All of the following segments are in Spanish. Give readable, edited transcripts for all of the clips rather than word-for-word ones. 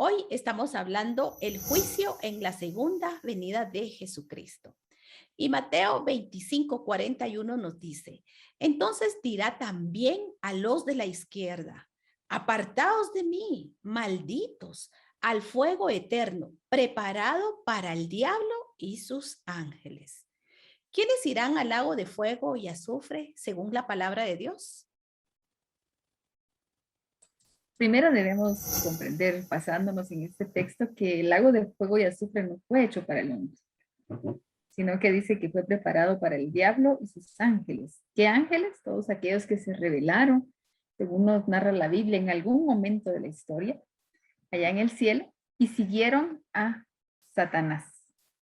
Hoy estamos hablando el juicio en la segunda venida de Jesucristo. Y Mateo 25:41 nos dice, entonces dirá también a los de la izquierda, apartaos de mí, malditos, al fuego eterno, preparado para el diablo y sus ángeles. ¿Quiénes irán al lago de fuego y azufre según la palabra de Dios? Primero debemos comprender, basándonos en este texto, que el lago de fuego y azufre no fue hecho para el hombre, sino que dice que fue preparado para el diablo y sus ángeles. ¿Qué ángeles? Todos aquellos que se rebelaron, según nos narra la Biblia, en algún momento de la historia, allá en el cielo, y siguieron a Satanás.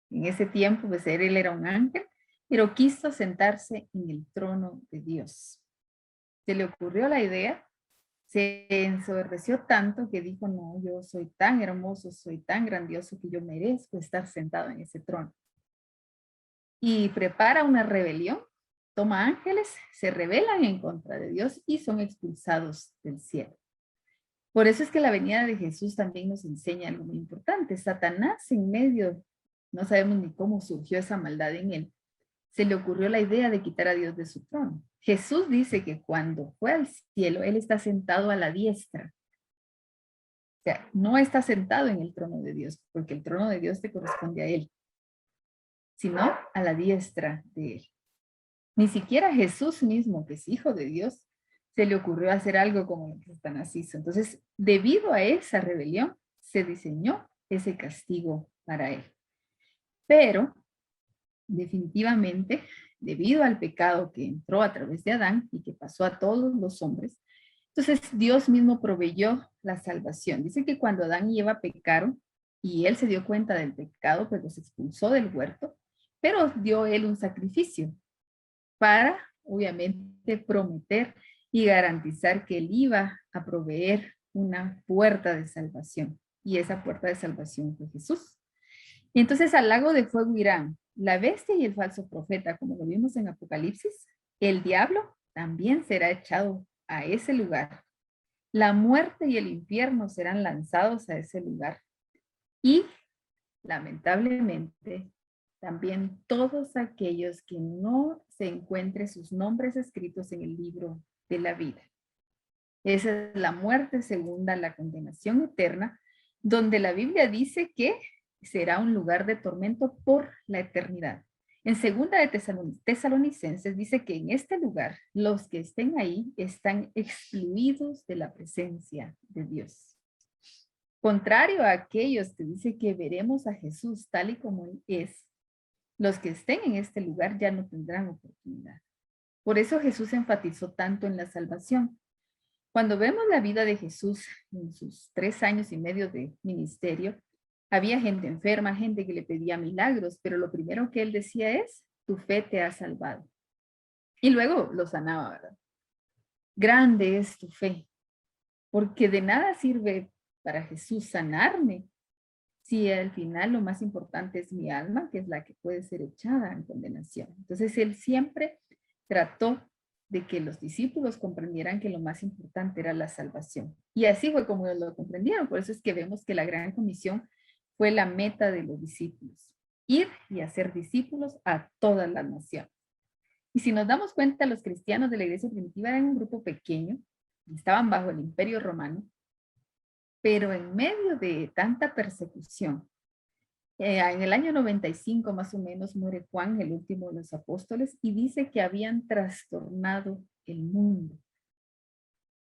En ese tiempo, pues él era un ángel, pero quiso sentarse en el trono de Dios. Se le ocurrió la idea, se ensoberbeció tanto que dijo, no, yo soy tan hermoso, soy tan grandioso que yo merezco estar sentado en ese trono. Y prepara una rebelión, toma ángeles, se rebelan en contra de Dios y son expulsados del cielo. Por eso es que la venida de Jesús también nos enseña algo muy importante. Satanás en medio, no sabemos ni cómo surgió esa maldad en él, se le ocurrió la idea de quitar a Dios de su trono. Jesús dice que cuando fue al cielo, Él está sentado a la diestra. O sea, no está sentado en el trono de Dios, porque el trono de Dios te corresponde a Él, sino a la diestra de Él. Ni siquiera Jesús mismo, que es hijo de Dios, se le ocurrió hacer algo como lo que Satanás hizo. Entonces, debido a esa rebelión, se diseñó ese castigo para Él. Pero definitivamente, debido al pecado que entró a través de Adán y que pasó a todos los hombres, entonces Dios mismo proveyó la salvación. Dice que cuando Adán y Eva pecaron y él se dio cuenta del pecado, pues los expulsó del huerto, pero dio él un sacrificio para, obviamente, prometer y garantizar que él iba a proveer una puerta de salvación. Y esa puerta de salvación fue Jesús. Y entonces al lago de fuego irán la bestia y el falso profeta, como lo vimos en Apocalipsis. El diablo también será echado a ese lugar. La muerte y el infierno serán lanzados a ese lugar. Y lamentablemente también todos aquellos que no se encuentren sus nombres escritos en el libro de la vida. Esa es la muerte segunda, la condenación eterna, donde la Biblia dice que será un lugar de tormento por la eternidad. En segunda de Tesalonicenses dice que en este lugar los que estén ahí están excluidos de la presencia de Dios. Contrario a aquellos que dice que veremos a Jesús tal y como Él es, los que estén en este lugar ya no tendrán oportunidad. Por eso Jesús enfatizó tanto en la salvación. Cuando vemos la vida de Jesús en sus 3 años y medio de ministerio, había gente enferma, gente que le pedía milagros, pero lo primero que él decía es, tu fe te ha salvado. Y luego lo sanaba, ¿verdad? Grande es tu fe, porque de nada sirve para Jesús sanarme si al final lo más importante es mi alma, que es la que puede ser echada en condenación. Entonces él siempre trató de que los discípulos comprendieran que lo más importante era la salvación. Y así fue como ellos lo comprendieron. Por eso es que vemos que la gran comisión fue la meta de los discípulos. Ir y hacer discípulos a todas las naciones. Y si nos damos cuenta, los cristianos de la iglesia primitiva eran un grupo pequeño, estaban bajo el imperio romano, pero en medio de tanta persecución, en el año 95 más o menos muere Juan, el último de los apóstoles, y dice que habían trastornado el mundo.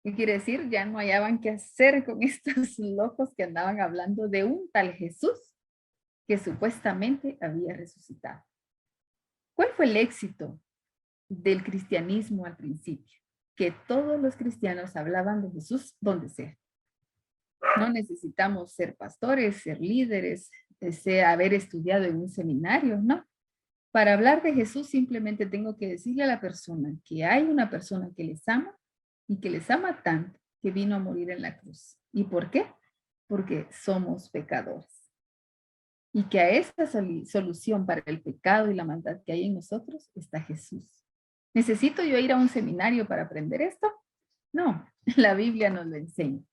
¿Qué quiere decir? Ya no hallaban qué hacer con estos locos que andaban hablando de un tal Jesús que supuestamente había resucitado. ¿Cuál fue el éxito del cristianismo al principio? Que todos los cristianos hablaban de Jesús donde sea. No necesitamos ser pastores, ser líderes, haber estudiado en un seminario, no. Para hablar de Jesús simplemente tengo que decirle a la persona que hay una persona que les ama y que les ama tanto que vino a morir en la cruz. ¿Y por qué? Porque somos pecadores. Y que a esa solución para el pecado y la maldad que hay en nosotros está Jesús. ¿Necesito yo ir a un seminario para aprender esto? No, la Biblia nos lo enseña.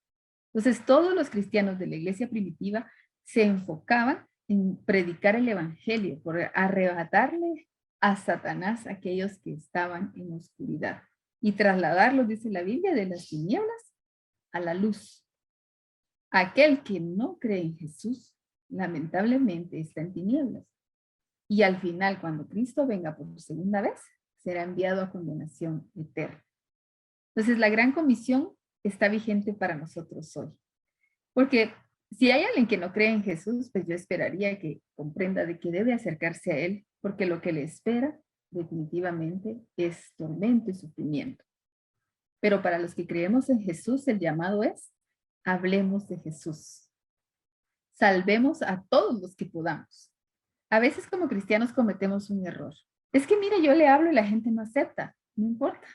Entonces, todos los cristianos de la iglesia primitiva se enfocaban en predicar el evangelio, por arrebatarle a Satanás a aquellos que estaban en oscuridad y trasladarlos, dice la Biblia, de las tinieblas a la luz. Aquel que no cree en Jesús, lamentablemente está en tinieblas. Y al final, cuando Cristo venga por segunda vez, será enviado a condenación eterna. Entonces, la gran comisión está vigente para nosotros hoy. Porque si hay alguien que no cree en Jesús, pues yo esperaría que comprenda de que debe acercarse a Él, porque lo que le espera definitivamente es tormento y sufrimiento. Pero para los que creemos en Jesús, el llamado es, hablemos de Jesús. Salvemos a todos los que podamos. A veces como cristianos cometemos un error. Es que mire, yo le hablo y la gente no acepta. No importa.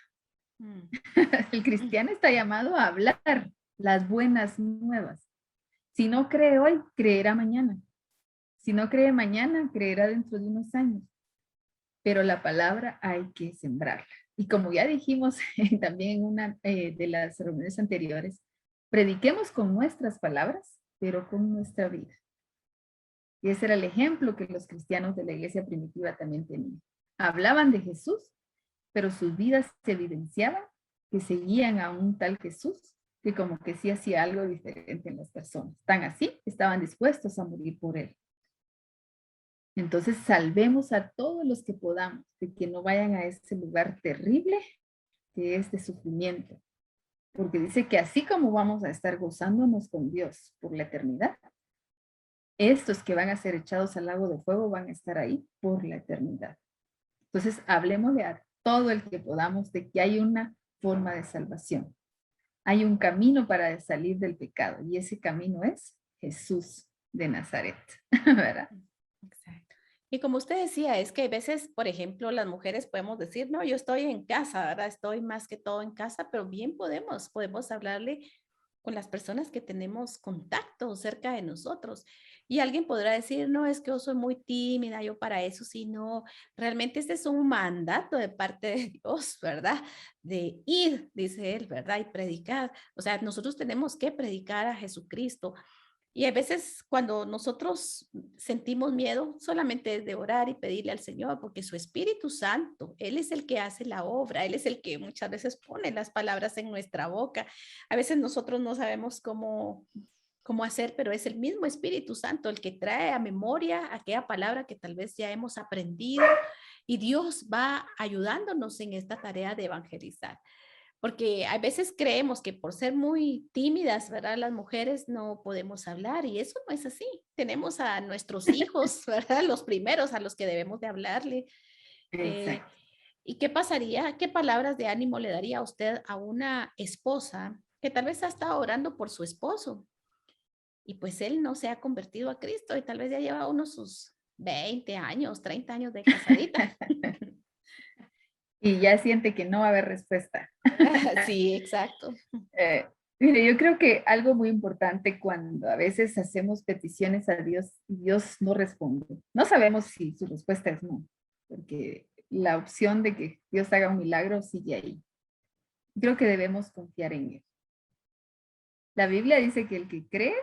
El cristiano está llamado a hablar las buenas nuevas. Si no cree hoy, creerá mañana. Si no cree mañana, creerá dentro de unos años. Pero la palabra hay que sembrarla. Y como ya dijimos también en una de las reuniones anteriores, prediquemos con nuestras palabras, pero con nuestra vida. Y ese era el ejemplo que los cristianos de la iglesia primitiva también tenían. Hablaban de Jesús, pero sus vidas se evidenciaban que seguían a un tal Jesús que como que sí hacía algo diferente en las personas. Tan así, estaban dispuestos a morir por él. Entonces, salvemos a todos los que podamos de que no vayan a ese lugar terrible que es de sufrimiento. Porque dice que así como vamos a estar gozándonos con Dios por la eternidad, estos que van a ser echados al lago de fuego van a estar ahí por la eternidad. Entonces, hablemosle a todo el que podamos de que hay una forma de salvación. Hay un camino para salir del pecado y ese camino es Jesús de Nazaret, ¿verdad? Exacto. Y como usted decía, es que a veces, por ejemplo, las mujeres podemos decir, no, yo estoy en casa, ¿verdad? Estoy más que todo en casa, pero bien podemos hablarle con las personas que tenemos contacto cerca de nosotros. Y alguien podrá decir, no, es que yo soy muy tímida, yo para eso sí, no, realmente este es un mandato de parte de Dios, ¿verdad? De ir, dice él, ¿verdad? Y predicar. O sea, nosotros tenemos que predicar a Jesucristo. Y a veces cuando nosotros sentimos miedo, solamente es de orar y pedirle al Señor, porque su Espíritu Santo, Él es el que hace la obra, Él es el que muchas veces pone las palabras en nuestra boca. A veces nosotros no sabemos cómo hacer, pero es el mismo Espíritu Santo el que trae a memoria aquella palabra que tal vez ya hemos aprendido y Dios va ayudándonos en esta tarea de evangelizar. Porque a veces creemos que por ser muy tímidas, ¿verdad? Las mujeres no podemos hablar y eso no es así. Tenemos a nuestros hijos, ¿verdad? Los primeros a los que debemos de hablarle. Eh, Exacto. ¿Y qué pasaría? ¿Qué palabras de ánimo le daría a usted a una esposa que tal vez ha estado orando por su esposo y pues él no se ha convertido a Cristo y tal vez ya lleva unos sus 20 años, 30 años de casadita? Y ya siente que no va a haber respuesta. Sí, exacto. Mire, yo creo que algo muy importante cuando a veces hacemos peticiones a Dios y Dios no responde. No sabemos si su respuesta es no, porque la opción de que Dios haga un milagro sigue ahí. Creo que debemos confiar en Él. La Biblia dice que el que cree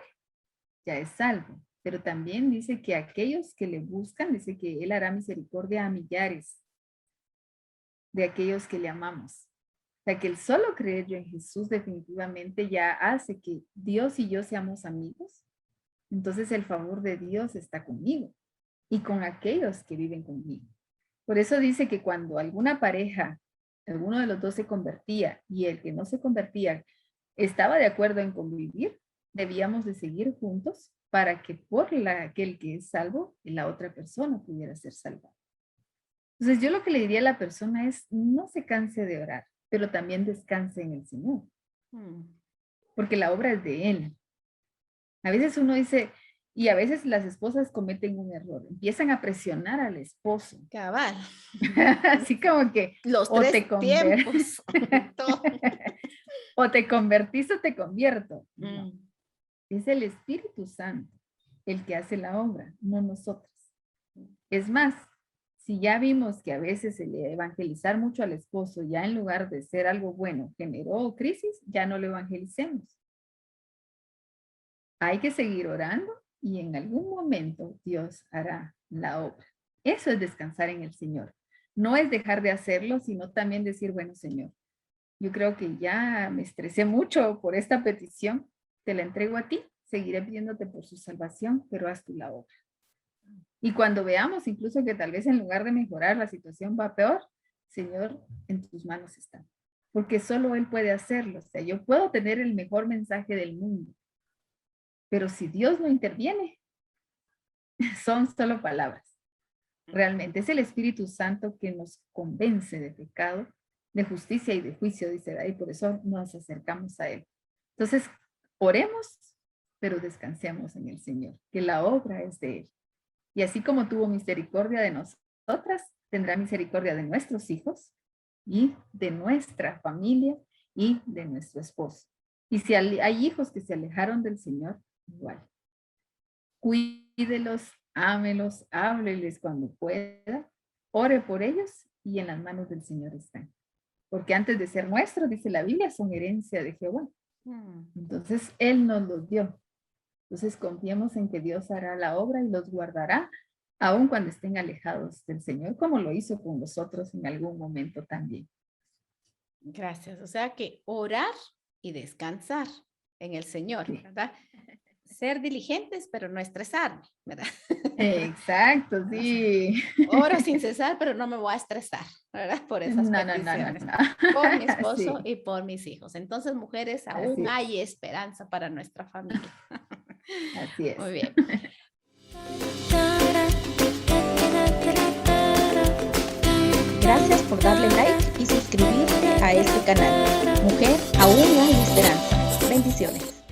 ya es salvo, pero también dice que aquellos que le buscan, dice que Él hará misericordia a millares de aquellos que le amamos. O sea, que el solo creer yo en Jesús definitivamente ya hace que Dios y yo seamos amigos. Entonces el favor de Dios está conmigo y con aquellos que viven conmigo. Por eso dice que cuando alguna pareja, alguno de los dos se convertía y el que no se convertía estaba de acuerdo en convivir, debíamos de seguir juntos para que por aquel que es salvo, la otra persona pudiera ser salvada. Entonces yo lo que le diría a la persona es, no se canse de orar, pero también descanse en el Señor, porque la obra es de Él. A veces uno dice, y a veces las esposas cometen un error, empiezan a presionar al esposo. Cabal. Así como que Los o tres te conver tiempos. Todo. o te convertís o te convierto. No, Mm, es el Espíritu Santo el que hace la obra, no nosotros. Es más, si ya vimos que a veces el evangelizar mucho al esposo, ya en lugar de ser algo bueno, generó crisis, ya no lo evangelicemos. hay que seguir orando y en algún momento Dios hará la obra. Eso es descansar en el Señor. No es dejar de hacerlo, sino también decir, bueno, Señor, yo creo que ya me estresé mucho por esta petición, te la entrego a ti, seguiré pidiéndote por su salvación, pero haz tú la obra. Y cuando veamos incluso que tal vez en lugar de mejorar la situación va peor, Señor, en tus manos está. Porque solo Él puede hacerlo. O sea, yo puedo tener el mejor mensaje del mundo, pero si Dios no interviene, son solo palabras. Realmente es el Espíritu Santo que nos convence de pecado, de justicia y de juicio, dice David, por eso nos acercamos a Él. Entonces, oremos, pero descansemos en el Señor, que la obra es de Él. Y así como tuvo misericordia de nosotras, tendrá misericordia de nuestros hijos y de nuestra familia y de nuestro esposo. Y si hay hijos que se alejaron del Señor, igual. Cuídelos, ámelos, hábleles cuando pueda, ore por ellos y en las manos del Señor están. Porque antes de ser nuestros, dice la Biblia, son herencia de Jehová. Entonces, Él nos los dio. Entonces, confiemos en que Dios hará la obra y los guardará, aun cuando estén alejados del Señor, como lo hizo con nosotros en algún momento también. Gracias. O sea que orar y descansar en el Señor, Sí. ¿verdad? Ser diligentes, pero no estresarme, ¿verdad? Exacto, sí. Oro sin cesar, pero no me voy a estresar, ¿verdad? Por esas peticiones. Por mi esposo Sí. y por mis hijos. Entonces, mujeres, aún hay esperanza para nuestra familia. Así es. Muy bien. Gracias por darle like y suscribirte a este canal. Mujer, aún hay esperanza. Bendiciones.